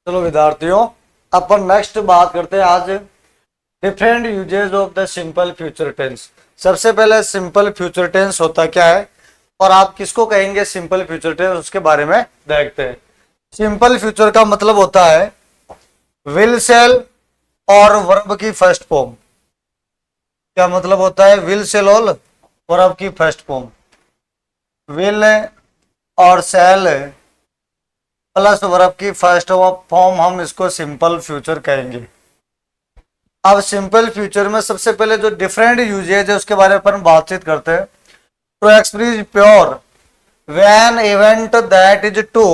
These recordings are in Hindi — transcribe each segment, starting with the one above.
चलो विद्यार्थियों, अपन नेक्स्ट बात करते हैं आज different uses of the simple future tense. सबसे पहले सिंपल फ्यूचर टेंस होता क्या है और आप किसको कहेंगे सिंपल फ्यूचर टेंस, उसके बारे में देखते हैं। सिंपल फ्यूचर का मतलब होता है विल सेल और वर्ब की फर्स्ट फॉर्म। क्या मतलब होता है? विल सेल और वर्ब की फर्स्ट फॉर्म। विल और सेल प्लस वर्ब की फर्स्ट फॉर्म, हम इसको सिंपल फ्यूचर कहेंगे। अब सिंपल फ्यूचर में सबसे पहले जो डिफरेंट यूजेज है उसके बारे में अपन बातचीत करते हैं। To express pure when event that is to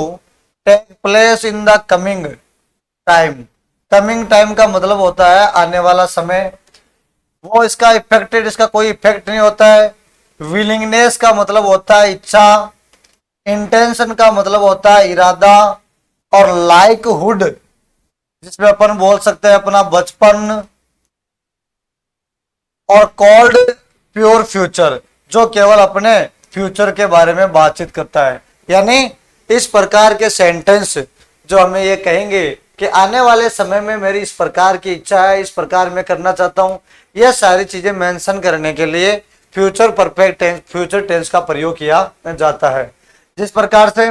take place in the coming time. Coming time का मतलब होता है आने वाला समय। वो इसका इफेक्टेड, इसका कोई इफेक्ट नहीं होता है। विलिंगनेस का मतलब होता है इच्छा। इंटेंशन का मतलब होता है इरादा। और लाइकहुड, जिसमें अपन बोल सकते हैं अपना बचपन। और कॉल्ड प्योर फ्यूचर, जो केवल अपने फ्यूचर के बारे में बातचीत करता है। यानी इस प्रकार के सेंटेंस जो हमें ये कहेंगे कि आने वाले समय में मेरी इस प्रकार की इच्छा है, इस प्रकार मैं करना चाहता हूं, यह सारी चीजें मेंशन करने के लिए future perfect tense, future tense का प्रयोग किया जाता है। जिस प्रकार से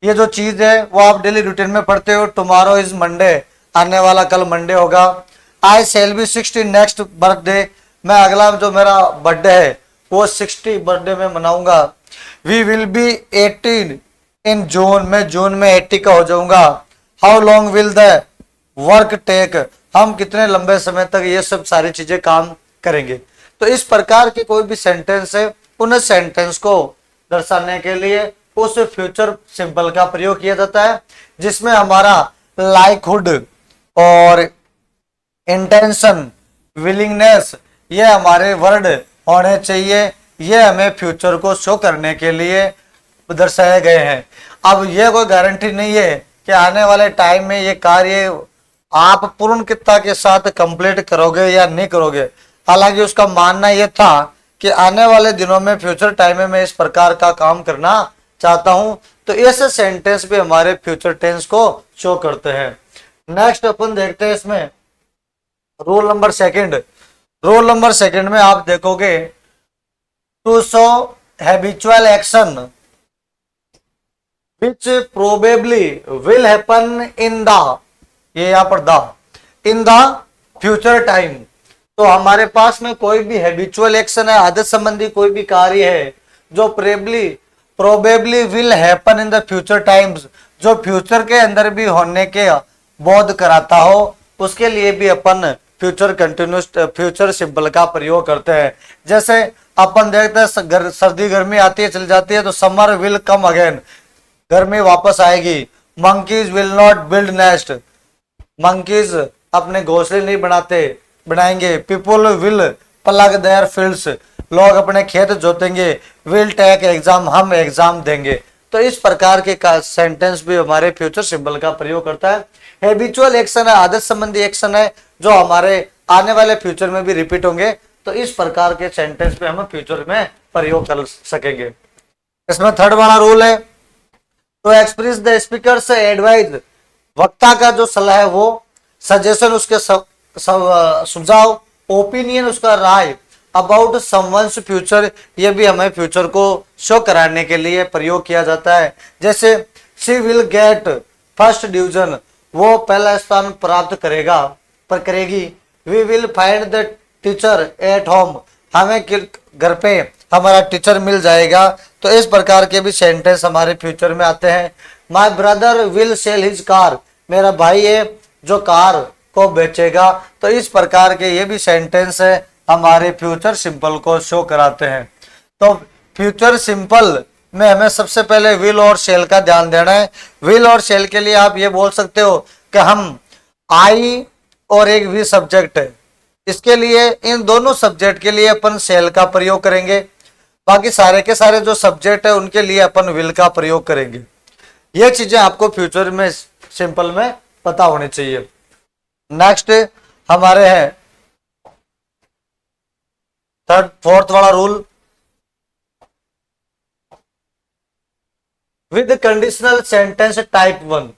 ये जो चीज है वो आप डेली रूटीन में पढ़ते हो। टुमारो इज मंडे, आने वाला कल मंडे होगा। आई सेल बी 60 नेक्स्ट बर्थडे, मैं अगला जो मेरा बर्थडे है वो 60 बर्थडे में मनाऊंगा। We will be 18 in June, मैं जून में 80 का हो जाऊंगा। How long will the work take, हम कितने लंबे समय तक ये सब सारी चीजें काम करेंगे। तो इस प्रकार के कोई भी सेंटेंस है, उन सेंटेंस को दर्शाने के लिए उस फ्यूचर सिंपल का प्रयोग किया जाता है, जिसमें हमारा लाइकहुड और इंटेंशन, विलिंगनेस, ये हमारे वर्ड होने चाहिए। ये हमें फ्यूचर को शो करने के लिए दर्शाए गए हैं। अब ये कोई गारंटी नहीं है कि आने वाले टाइम में ये कार्य आप पूर्णता के साथ कंप्लीट करोगे या नहीं करोगे। हालांकि उसका मानना यह था कि आने वाले दिनों में फ्यूचर टाइम में मैं इस प्रकार का काम करना चाहता हूं। तो ऐसे सेंटेंस भी हमारे फ्यूचर टेंस को शो करते हैं। नेक्स्ट अपन देखते हैं इसमें rule number second. Rule number second में आप देखोगे to show habitual action which probably will happen in the, ये यहां पर the, in the future time. तो हमारे पास में कोई भी हैबिचुअल एक्शन है, आदत संबंधी कोई भी कार्य है जो probably will happen in the future times, जो फ्यूचर के अंदर भी होने के बोध कराता हो, उसके लिए भी अपन फ्यूचर कंटिन्यूस, फ्यूचर सिंपल का प्रयोग करते हैं। जैसे अपन देखते हैं सर्दी गर्मी आती है चली जाती है, तो समर विल कम अगेन, गर्मी वापस आएगी। Monkeys will not build nest, monkeys अपने घोंसले नहीं बनाएंगे। People will plug there fields, लोग अपने खेत जोतेंगे। विल टेक एग्जाम, हम एग्जाम देंगे। तो इस प्रकार के सेंटेंस भी हमारे फ्यूचर सिंबल का प्रयोग करता है। हैबिचुअल एक्शन है, आदत संबंधी एक्शन है, जो हमारे आने वाले फ्यूचर में भी रिपीट होंगे। तो इस प्रकार के सेंटेंस पे हम फ्यूचर में प्रयोग कर सकेंगे। इसमें थर्ड वाला रूल है टू एक्सप्रेस द स्पीकर से एडवाइज, वक्ता का जो सलाह है वो, सजेशन उसके सुझाव, ओपिनियन उसका राय अबाउट समवंस फ्यूचर, ये भी हमें फ्यूचर को शो कराने के लिए प्रयोग किया जाता है। जैसे she will get first division, वो पहला स्थान प्राप्त करेगा पर करेगी। We will find the teacher at home, हमें घर पे हमारा टीचर मिल जाएगा। तो इस प्रकार के भी सेंटेंस हमारे फ्यूचर में आते हैं। My brother will sell his car, मेरा भाई है जो कार को बेचेगा। तो इस प्रकार के ये भी सेंटेंस है हमारे फ्यूचर सिंपल को शो कराते हैं। तो फ्यूचर सिंपल में हमें सबसे पहले विल और शेल का ध्यान देना है। विल और शेल के लिए आप ये बोल सकते हो कि हम आई और एक वी सब्जेक्ट है, इसके लिए इन दोनों सब्जेक्ट के लिए अपन शेल का प्रयोग करेंगे। बाकी सारे के सारे जो सब्जेक्ट है उनके लिए अपन विल का प्रयोग करेंगे। ये चीजें आपको फ्यूचर में सिंपल में पता होनी चाहिए। नेक्स्ट हमारे हैं फोर्थ वाला rule, with conditional sentence type 1।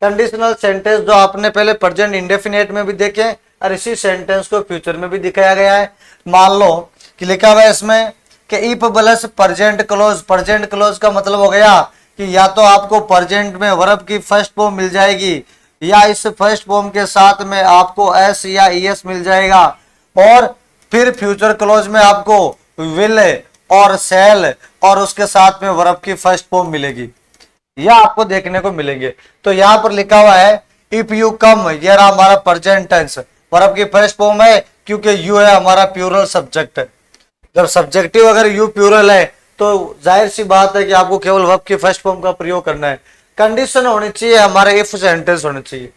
Conditional sentence जो आपने पहले प्रेजेंट इंडेफिनेट में भी देखे और इसी सेंटेंस को फ्यूचर में भी दिखाया गया है। मान लो कि लिखा हुआ है इसमें कि if plus present close. Present close का मतलब हो गया कि या तो आपको प्रेजेंट में वर्ब की फर्स्ट फॉर्म मिल जाएगी या इस फर्स्ट फॉर्म के साथ में आपको एस या ईएस मिल जाएगा, और फिर फ्यूचर क्लोज में आपको विल और सेल और उसके साथ में वर्ब की फर्स्ट फॉर्म मिलेगी, यह आपको देखने को मिलेंगे। तो यहां पर लिखा हुआ है इफ यू कम, ये रहा हमारा प्रेजेंट टेंस, वर्ब की फर्स्ट फॉर्म है क्योंकि यू है हमारा प्लूरल सब्जेक्ट है। जब सब्जेक्टिव अगर यू प्लूरल है तो जाहिर सी बात है कि आपको केवल वर्ब की फर्स्ट फॉर्म का प्रयोग करना है। कंडीशन होनी चाहिए हमारे इफ सेंटेंस होनी चाहिए।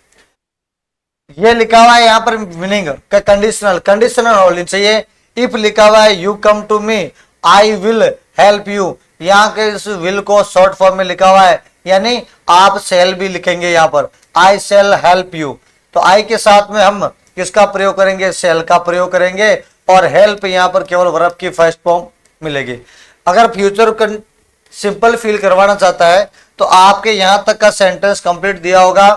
ये लिखा हुआ है यहाँ पर मीनिंग का कंडीशनल, कंडीशनल होनी चाहिए। इफ लिखा हुआ है you come to me I will help you, यहाँ के इस विल को शॉर्ट फॉर्म में लिखा हुआ है, यानी आप सेल भी लिखेंगे यहाँ पर, आई सेल हेल्प यू। तो आई के साथ में हम किसका प्रयोग करेंगे, सेल का प्रयोग करेंगे, और हेल्प यहाँ पर केवल वर्ब की फर्स्ट फॉर्म मिलेगी। अगर फ्यूचर सिंपल फील करवाना चाहता है तो आपके यहाँ तक का सेंटेंस कंप्लीट दिया होगा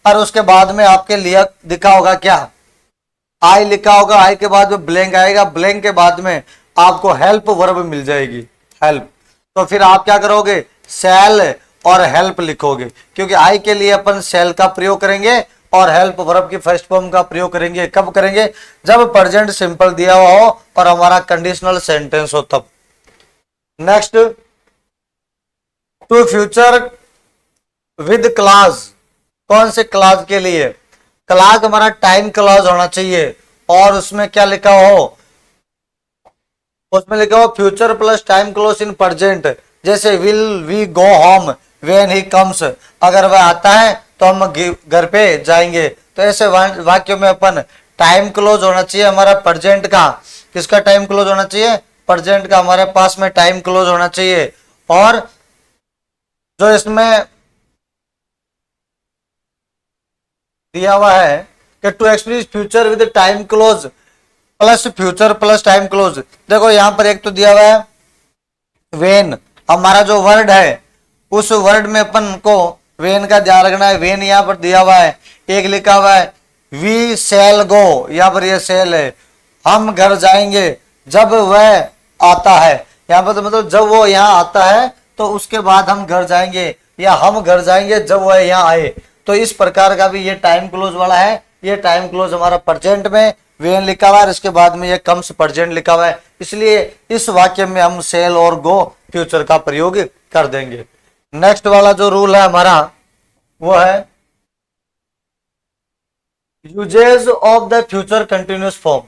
और उसके बाद में आपके लिए दिखा होगा क्या, आई लिखा होगा, आई के बाद में ब्लैंक आएगा, ब्लैंक के बाद में आपको हेल्प वर्ब मिल जाएगी, हेल्प। तो फिर आप क्या करोगे, सेल और हेल्प लिखोगे, क्योंकि आई के लिए अपन सेल का प्रयोग करेंगे और हेल्प वर्ब की फर्स्ट फॉर्म का प्रयोग करेंगे। कब करेंगे, जब प्रेजेंट सिंपल दिया हुआ हो और हमारा कंडीशनल सेंटेंस हो तब। Next, to future with class. कौन से क्लास के लिए, क्लास हमारा टाइम क्लास होना चाहिए, और उसमें क्या लिखा हो, उसमें लिखा हो future plus time close in present. जैसे will we go home when he comes, अगर वह आता है तो हम घर पे जाएंगे। तो ऐसे वाक्यों में अपन टाइम क्लोज होना चाहिए हमारा प्रेजेंट का। किसका टाइम क्लोज होना चाहिए, प्रेजेंट का हमारे पास में टाइम क्लोज होना चाहिए। और जो इसमें दिया हुआ है कि to express future with time clause plus future plus time clause. देखो यहां पर एक तो दिया हुआ है वेन, हमारा जो वर्ड है उस वर्ड में अपन को वेन का ध्यान रखना है। वेन यहाँ पर दिया हुआ है, एक लिखा हुआ है वी सेल गो, यहाँ पर ये सेल है, हम घर जाएंगे जब वह आता है। यहाँ पर तो मतलब जब वो यहाँ आता है तो उसके बाद हम घर जाएंगे, या हम घर जाएंगे जब वह यहाँ आए। तो इस प्रकार का भी ये टाइम क्लोज वाला है। ये टाइम क्लोज हमारा प्रेजेंट में वेन लिखा हुआ है, इसके बाद में ये कम्स प्रेजेंट लिखा हुआ है, इसलिए इस वाक्य में हम सेल और गो फ्यूचर का प्रयोग कर देंगे। नेक्स्ट वाला जो रूल है हमारा वो है uses of the future continuous form.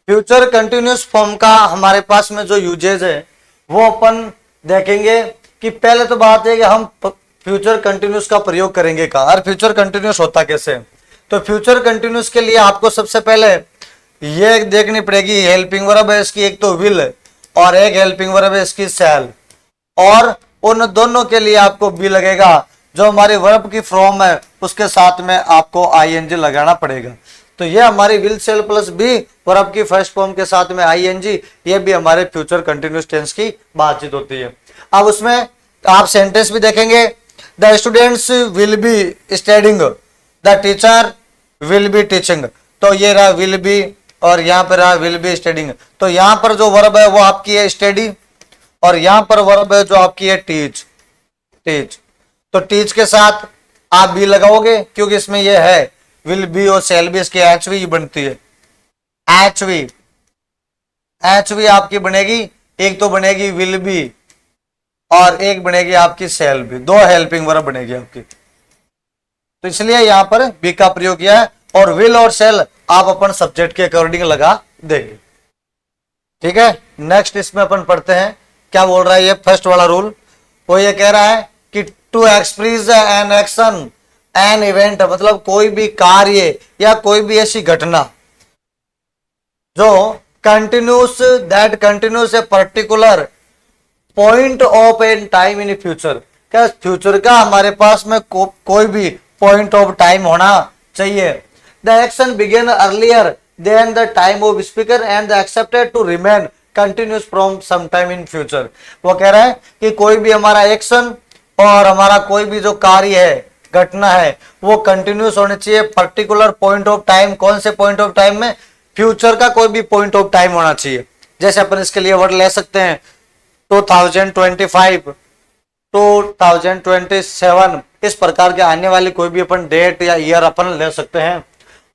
Future continuous form का हमारे पास में जो यूजेज है वो अपन देखेंगे कि पहले तो बात है कि हम फ्यूचर कंटिन्यूस का प्रयोग करेंगे का, और फ्यूचर कंटिन्यूस होता कैसे। तो फ्यूचर कंटिन्यूस के लिए आपको सबसे पहले ये देखनी पड़ेगी हेल्पिंग वर्ब है इसकी, एक तो विल और एक हेल्पिंग वर्ब है इसकी सेल, और उन दोनों के लिए आपको बी लगेगा। जो हमारी वर्ब की फॉर्म है उसके साथ में आपको आईएनजी लगाना पड़ेगा। तो ये हमारी will shall plus be verb की फर्स्ट फॉर्म के साथ में आईएनजी, ये भी हमारे फ्यूचर कंटिन्यूस टेंस की बातचीत होती है। अब उसमें आप सेंटेंस भी देखेंगे, the students will be studying, the teacher will be teaching. तो ये रहा विल बी और यहाँ पर रहा विल बी स्टडिंग। तो यहाँ पर जो वर्ब है वो आपकी है स्टडी, और यहाँ पर वर्ब है जो आपकी है टीच, टीच। तो टीच के साथ आप भी लगाओगे क्योंकि इसमें ये है विल बी और सेल बी, इसकी एचवी बनती है, एचवी, एचवी आपकी बनेगी, एक तो बनेगी विल बी और एक बनेगी आपकी सेल बी, दो हेल्पिंग वर्ब बनेगी आपकी। तो इसलिए यहां पर बी का प्रयोग किया है, और विल और सेल आप अपन सब्जेक्ट के अकॉर्डिंग लगा देंगे। ठीक है, नेक्स्ट इसमें अपन पढ़ते हैं क्या बोल रहा है ये फर्स्ट वाला रूल। वो ये कह रहा है कि to express an action an event, मतलब कोई भी कार्य या कोई भी ऐसी घटना जो continuous, that continuous a particular point of an time in future. क्या फ्यूचर का हमारे पास में कोई भी पॉइंट ऑफ टाइम होना चाहिए। The action begin earlier than the time of speaker and the accepted to remain continuous from some time in future. वो कह रहा है कि कोई भी हमारा एक्शन और हमारा कोई भी जो कार्य है घटना है वो कंटिन्यूस होनी चाहिए पर्टिकुलर पॉइंट ऑफ टाइम। कौन से पॉइंट ऑफ टाइम में? फ्यूचर का कोई भी पॉइंट ऑफ टाइम होना चाहिए। जैसे अपन इसके लिए वर्ड ले सकते हैं 2025, 2027, इस प्रकार के आने वाली कोई भी अपन डेट या ईयर अपन ले सकते हैं।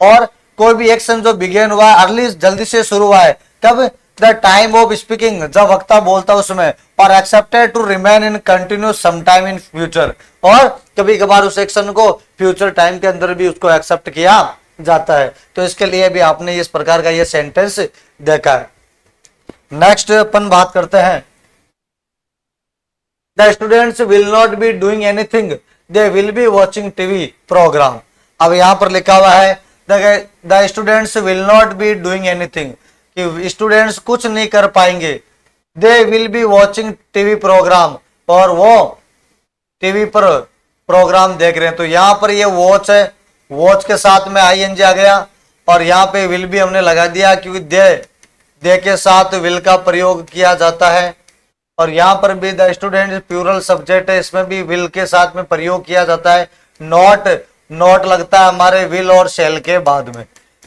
और कोई भी एक्शन जो बिगेन हुआ है अर्ली, जल्दी से शुरू हुआ है, कब? द टाइम ऑफ स्पीकिंग, जब वक्ता बोलता है उसमें। और accepted to remain in continuous some time in future, और कभी कभार उस एक्शन को फ्यूचर टाइम के अंदर भी उसको एक्सेप्ट किया जाता है। तो इसके लिए भी आपने इस प्रकार का ये सेंटेंस देखा है। नेक्स्ट अपन बात करते हैं, the students will not be doing anything, they will be watching TV programme. अब यहां पर लिखा हुआ है the students will not be doing anything, कि स्टूडेंट्स कुछ नहीं कर पाएंगे। They will be watching TV programme, और वो टीवी पर प्रोग्राम देख रहे हैं। तो यहाँ पर ये वॉच है, वॉच के साथ में आईएनजी आ गया, और यहाँ पे विल भी हमने लगा दिया क्योंकि दे के साथ विल का प्रयोग किया जाता है। और यहाँ पर भी द स्टूडेंट प्लूरल सब्जेक्ट है, इसमें भी विल के साथ में प्रयोग किया जाता है। नोट लगता है हमारे विल और शेल के बाद में।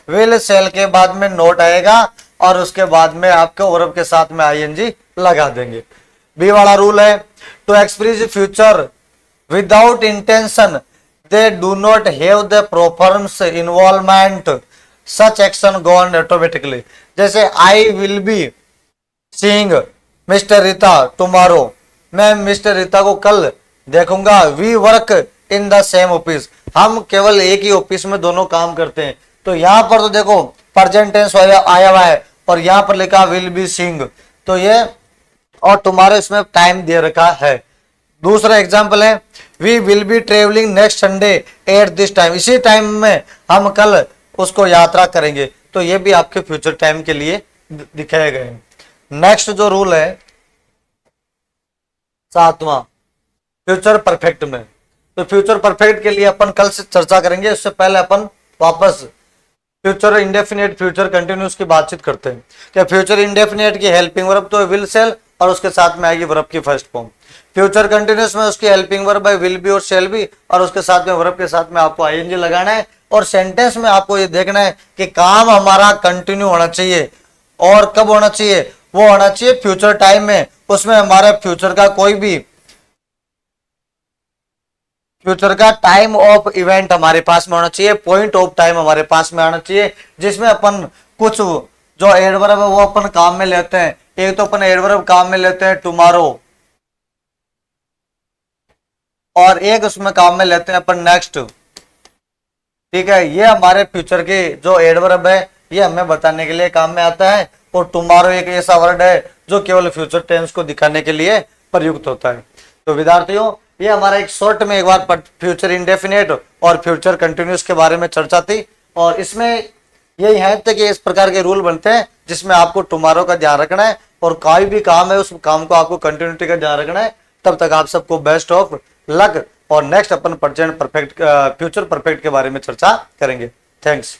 विल शेल के बाद में नोट आएगा, और उसके बाद में आपके वर्ब के साथ में आईएनजी लगा देंगे। बी वाला रूल है, to express future without intention they do not have the performers involvement, such action go on automatically. जैसे I will be seeing mister Rita tomorrow, मैं मिस्टर रीता को कल देखूंगा। We work in the same office, हम केवल एक ही ऑफिस में दोनों काम करते हैं। तो यहां पर तो देखो प्रेजेंट टेंस आया हुआ है, और यहां पर लिखा विल बी सीइंग, तो ये और तुम्हारे इसमें टाइम दे रखा है। दूसरा एग्जांपल है, we will be travelling next Sunday at this time, इसी टाइम में हम कल उसको यात्रा करेंगे। तो ये भी आपके फ्यूचर टाइम के लिए दिखाए गए हैं। नेक्स्ट जो रूल है 7वां, फ्यूचर परफेक्ट में। तो फ्यूचर परफेक्ट के लिए अपन कल से चर्चा करेंगे, उससे पहले अपन वापस फ्यूचर इंडेफिनिट फ्यूचर कंटिन्यूस की बातचीत करते हैं। क्या फ्यूचर इंडेफिनिट की हेल्पिंग वर्ब तो विल शेल, और उसके साथ में आएगी वर्ब की फर्स्ट फॉर्म। फ्यूचर कंटिन्यूस में उसकी हेल्पिंग वर्ब है विल बी और शेल बी, और उसके साथ में वर्ब के साथ में आपको आईएनजी लगाना है। और सेंटेंस में आपको ये देखना है कि काम हमारा कंटिन्यू होना चाहिए, और कब होना चाहिए? वो होना चाहिए फ्यूचर टाइम में। उसमें हमारे फ्यूचर का कोई भी फ्यूचर का टाइम ऑफ इवेंट हमारे पास में होना चाहिए, पॉइंट ऑफ टाइम हमारे पास में आना चाहिए, जिसमें अपन कुछ जो एडवर्ब है वो अपन काम में लेते हैं। एक तो अपन एडवर्ब काम में लेते हैं टुमारो, और एक उसमें काम में लेते हैं अपन नेक्स्ट। ठीक है, ये हमारे फ्यूचर के जो एडवर्ब है ये हमें बताने के लिए काम में आता है, और टुमारो एक ऐसा वर्ड है जो केवल फ्यूचर टेंस को दिखाने के लिए प्रयुक्त होता है। तो विद्यार्थियों, ये हमारा एक शॉर्ट में एक बार फ्यूचर इंडेफिनिट और फ्यूचर कंटिन्यूस के बारे में चर्चा थी। और इसमें यही है कि इस प्रकार के रूल बनते हैं जिसमें आपको टुमारो का ध्यान रखना है, और कोई भी काम है उस काम को आपको कंटिन्यूटी का ध्यान रखना है। तब तक आप सबको बेस्ट ऑफ लक, और नेक्स्ट अपन प्रेजेंट परफेक्ट फ्यूचर परफेक्ट के बारे में चर्चा करेंगे। थैंक्स।